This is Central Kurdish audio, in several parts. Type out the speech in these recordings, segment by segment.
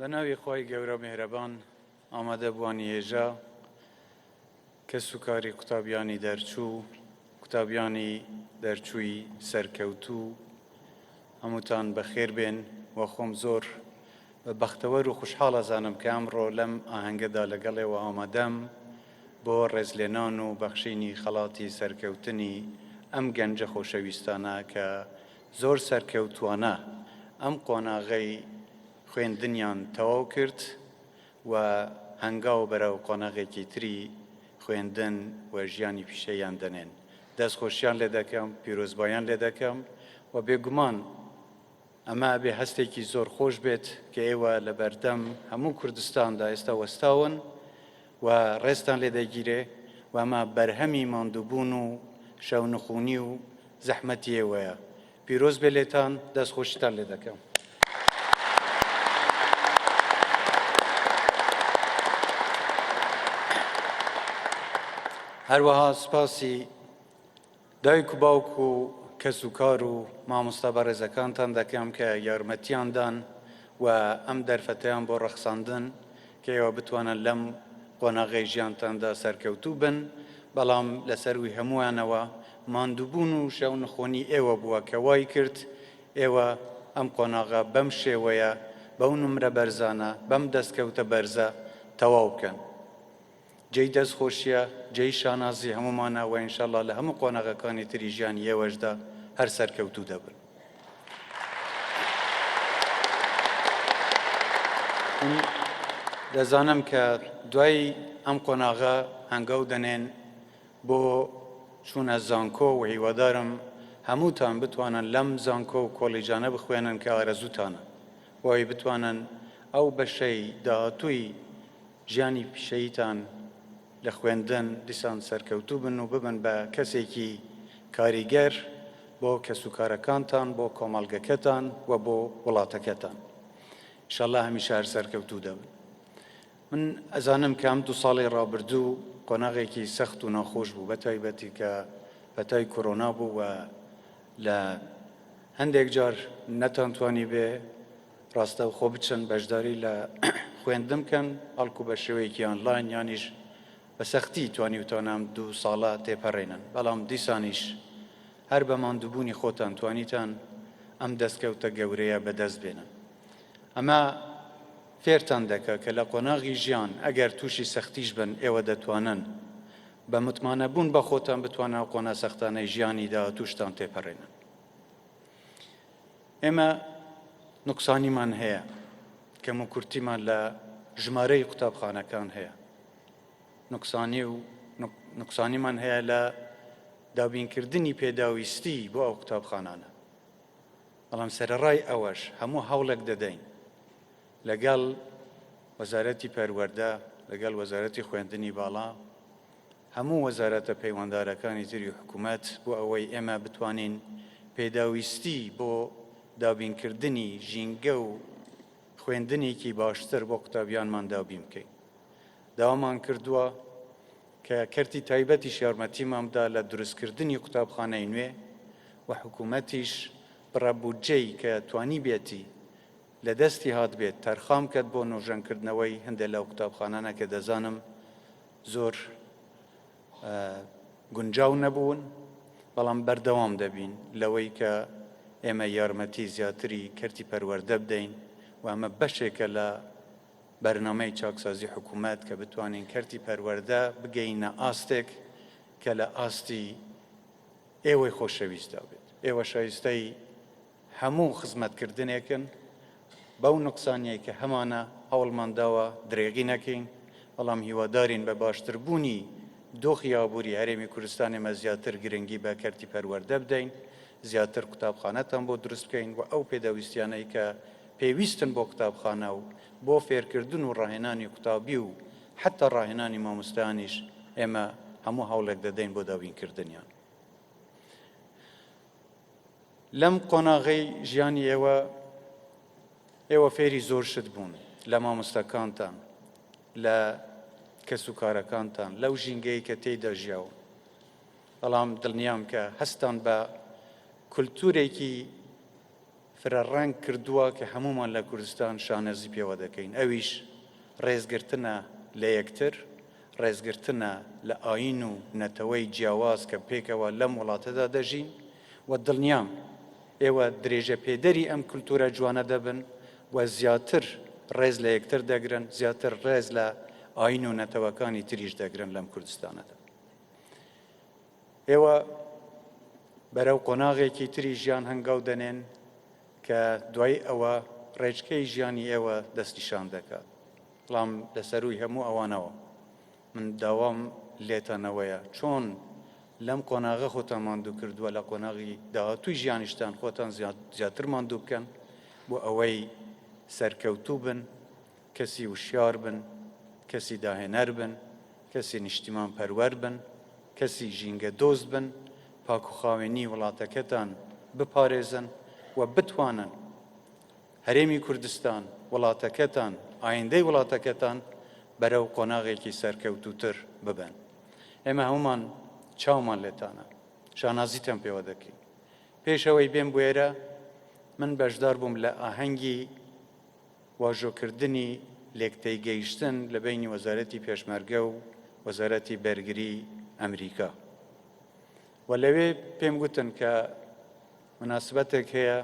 بەناوی خۆی گەورە مێهرەبان ئامادە بوانی هێژا کەس و کاری قوتابیانی دەرچوو قوتابیانی دەرچووی سەرکەوتوو هەمووتان بەخێر بێن و خۆم زۆر بەختەوەر و خوشحاڵ ئەزانم کە ئەمڕۆ لەم ئاهەنگەدا لەگەڵێەوە ئامادەم بۆ ڕێزلێنان و بەخشینی خەڵاتی سەرکەوتنی ئەم گەنجە خۆشەویستانە کە زۆر سەرکەوتوانە ئەم قۆناغەی خوێندنیان تەواو کرد و هەنگاو بەرەو قۆناغێکی تری خوێندن و ژیانی پیشەیان دەنێن. دەستخۆشیان لێ دەکەم، پیرۆزبایان لێ دەکەم و بێگومان ئەمە بێ هەستێکی زۆر خۆش بێت کە ئێوە لە بەردەم هەموو کوردستاندا ئێستا وەستاون و ڕێستان لێ دەگیرێ و ئەمە بەرهەمی ماندووبوون و شەونخوونی و زەحمەتی ئێوەیە. پیرۆز بێ لێتان، دەستخۆشیتان لێ دەکەم. هەروەها سپاسی دایک و باوک و کەس و کار و مامۆستا بەڕێزەکانتان دەکەم کە یارمەتیاندان و ئەم دەرفەتەیان بۆ ڕەخساندن کە ئێوە بتوانن لەم قۆناغەی ژیانتاندا سەرکەوتوو بن، بەڵام لەسەروی هەموویانەوە ماندووبوون و شەونخۆنی ئێوە بووە کە وای کرد ئێوە ئەم قۆناغە بەم شێوەیە بەو نمرە بەرزانە بەم دەستکەوتە بەرزە تەواو بکەن. جێی دەستخۆشیە، جێی شانازی هەمومانە و ئینشاءالله لە هەموو قۆناغەکانی تری ژیانی ئێوەشدا هەر سەرکەوتوو دەبن. دەزانم کە دوای ئەم قۆناغە هەنگاو دەنێن بۆ چوونە زانکۆ و هیوادارم هەمووتان بتوانن لەم زانکۆ و کۆڵیجانە بخوێنن کە ئارەزووتانە وای بتوانن ئەو بەشەی داهاتووی ژیانی پیشەییتان لە خوێندن دیسان سەرکەوتوو بن و ببن بە کەسێکی کاریگەر بۆ کەسوکارەکانتان، بۆ کۆمەڵگەکەتان و بۆ وڵاتەکەتان. ئینشاءالله هەمیشە هەر سەرکەوتوو دەبن. من ئەزانم کە ئەم 2 ساڵی ڕابردوو قۆناغێکی سەخت و ناخۆش بوو، بەتایبەتی کە بەتای کۆرۆنا بوو و لە هەندێک جار نەتانتوانی بێ ڕاستە خۆ بچن بەشداری لە خوێندن بکەن هەڵکو بە شێوەیەکی ئۆنلاین یانیش بە سەختی توانیوتانم 2 ساڵە تێپەڕێنن، بەڵام دیسانیش هەر بە ماندووبوونی خۆتان توانیتان ئەم دەستکەوتە گەورەیە بەدەست بێنن. ئەمە فێرتان دەکە کە لە قۆناغی ژیان ئەگەر تووشی سەختیش بن ئێوە دەتوانن بە متمانەبوون بە خۆتان بتوانە قۆنا سەختانەی ژیانیدا تووشتان تێپەڕێنن. ئێمە نوقسانیمان هەیە، کەم و کورتیمان لە ژمارەی قوتابخانەکان هەیە. نوقسانیمان هەیە لە دابینکردنی پێداویستی بۆ ئەو قوتابخانانە. بەڵام سەرەڕای ئەوەش هەموو هەوڵێک دەدەین لەگەڵ وەزارەتی پەروەردە، لەگەڵ وەزارەتی خوێندنی باڵا، هەموو وەزارەتە پەیوەنددارەکانی تری حکوومەت بۆ ئەوەی ئێمە بتوانین پێداویستی بۆ دابینکردنی ژینگە و خوێندنێکی باشتر بۆ قوتابیانمان دابین بکەین. داوامان کردووە کە کەرتی تایبەتیش یارمەتیمان بدە لە دروستکردنی قوتابخانەی نوێ و حکوومەتیش بڕەبوودجەی کە توانی بێتی لە دەستی هات بێت تەرخام کرد بۆ نۆژەنکردنەوەی هەندێک لەو قوتابخانانە کە دەزانم زۆر گونجاو نەبوون، بەڵام بەردەوام دەبین لەوەی کە ئێمە یارمەتی زیاتری کەرتی پەروەردە بدەین و ئەمە بەشێکە لە بەرنامەی چاکسازی حکوومەت کە بتوانین کەرتی پەروەردە بگەینە ئاستێک کە لە ئاستی ئێوەی خۆشەویستدا بێت. ئێوە شایستەی هەموو خزمەتکردنێکن بەو نوقسانیەی کە هەمانە هەوڵمانداوە درێغی نەکەین، بەڵام هیوادارین بە باشتربوونی دۆخی ئابووری هەرێمی کوردستانی مە زیاتر گرنگی بە کەرتی پەروەردە بدەین، زیاتر قوتابخانەتان بۆ دروست بکەین و ئەو پێداویستیانەی کە پێویستن بۆ قوتابخانە و بۆ فێرکردن و ڕاهێنانی قوتابی و حتا ڕاهێنانی مامۆستایانیش ئێمە هەموو هەوڵێک دەدەین بۆ دابینکردنیان. لەم قۆناغەی ژیانی ئێوە فێری زۆر شت بوون لە مامۆستاکانتان، لە کەسوکارەکانتان، لەو ژینگەی کە تێیدا ژیاون، بەڵام دڵنیام کە هەستان بە کولتورێکی فرەڕەنگ کردووە کە هەمومان لە کوردستان شانەزی پێوە دەکەین ئەویش ڕێزگرتنە لە یەکتر ڕێزگرتنە لە ئاین و نەتەوەی جیاواز کە پێکەوە لەم وڵاتەدا دەژین و دڵنیام ئێوە درێژە پێدەری ئەم کولتورە جوانە دەبن و زیاتر ڕێز لە یەکتر دەگرن زیاتر ڕێز لە ئاین و نەتەوەکانی تریش دەگرن لەم کوردستانەدا ئێوە بەرەو قۆناغێکی تری ژیان هەنگاو دەنێن کە دوای ئەوە ڕێچکەی ژیانی ئێوە دەستنیشان دەکات بەڵام لەسەروی هەموو ئەوانەوە من داوام لێتانەوەیە چۆن لەم قۆناغە خۆتان ماندوو کردووە لە قۆناغی داهاتووی ژیانیشتان خۆتان زیاتر ماندوو بکەن بۆ ئەوەی سەرکەوتوو بن کەسی وشیار بن کەسی داهێنەر بن کەسی نیشتیمان پەروەر بن کەسی ژینگە دۆست بن پاک و خاوێنی وڵاتەکەتان بپارێزن و بتوانن هەرێمی کوردستان وڵاتەکەتان ئایندەی وڵاتەکەتان بەرەو قۆناغێکی سەرکەوتووتر ببن ئێمە هەمومان چاومان لێتانە شانازیتان پێوە دەکەین پێشەوەی بێم بۆێرە من بەشدار بووم لە ئاهەنگی واژۆکردنی لێکتەی گەیشتن لە بینی وەزارەتی پێشمەرگە و وەزارەتی بەرگری ئەمریکا و لەوێ پێم گوتن کە مناسبەتێک هەیە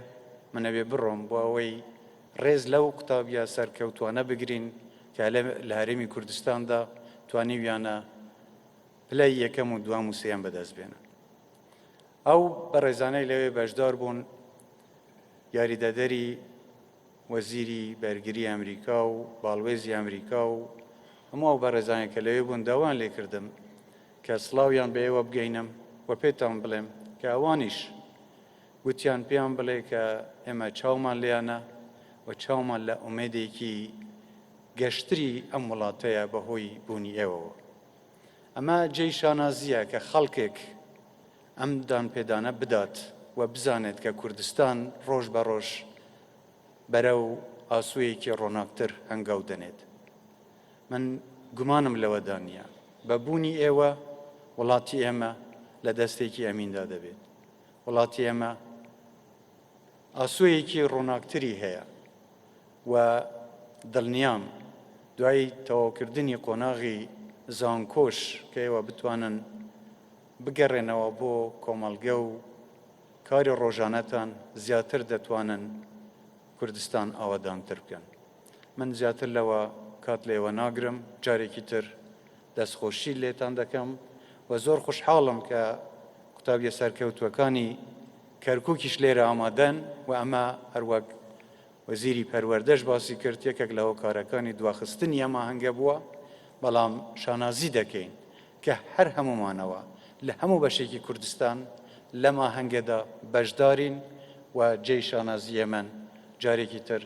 منەوێ بڕۆم بۆ ئەوەی ڕێز لەو قوتابیە سەرکەوتوانە بگرین کە لە هەرێمی کوردستاندا توانیویانە پلەی یەکەم و دوام و سێیان بەدەست بێنن ئەو بە ڕێزانەی لەوێ بەشدار بوون یاریدەدەری وەزیری بەرگری ئەمریکا و باڵوێزی ئەمریکا و هەموو بە ڕێزانێک کە لەوێ بوون داوان لێ کردم کە سڵاویان بە ئێوە بگەینم و پێتان بڵێم کە ئەوانیش گوتیان پێیان بڵێ کە ئێمە چاومان لێیانە و چاومان لە ئومێدێکی گەشتری ئەم وڵاتەیە بەهۆی بوونی ئێوەوە ئەمە جێی شانازیە کە خەڵکێک ئەم دانپێدانە بدات و بزانێت کە کوردستان ڕۆژ بە ڕۆژ بەرەو ئاسوویەکی ڕۆناکتر هەنگاو دەنێت من گومانم لەوەدا نییە بە بوونی ئێوە وڵاتی ئێمە لە دەستێکی ئەمیندا دەبێت وڵاتی ئێمە ئاسوویەکی ڕۆناکتری هەیە و دڵنیام دوای تەواوکردنی قۆناغی زانکۆش کە ئێوە بتوانن بگەڕێنەوە بۆ کۆمەڵگە و کاری ڕۆژانەتان زیاتر دەتوانن کوردستان ئاوادانتر بکەن من زیاتر لەوە کات لێوە ناگرم جارێکی تر دەستخۆشی لێتان دەکەم و زۆر خوشحاڵم کە قوتابیە سەرکەوتوەکانی کەرکووکیش لێرە ئامادەن و ئەمە هەروەک وەزیری پەروەردەش باسی کرد یەکێک لە هۆکارەکانی دواخستنی ئەمە هەنگە بووە بەڵام شانازی دەکەین کە هەر هەمومانەوە لە هەموو بەشێکی کوردستان لەما هەنگێدا بەشدارین و جێی شانازیە من جارێکی تر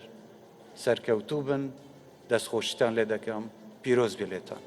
سەرکەوتوو بن دەستخۆشیتان لێ دەکەم پیرۆز بێ لێتان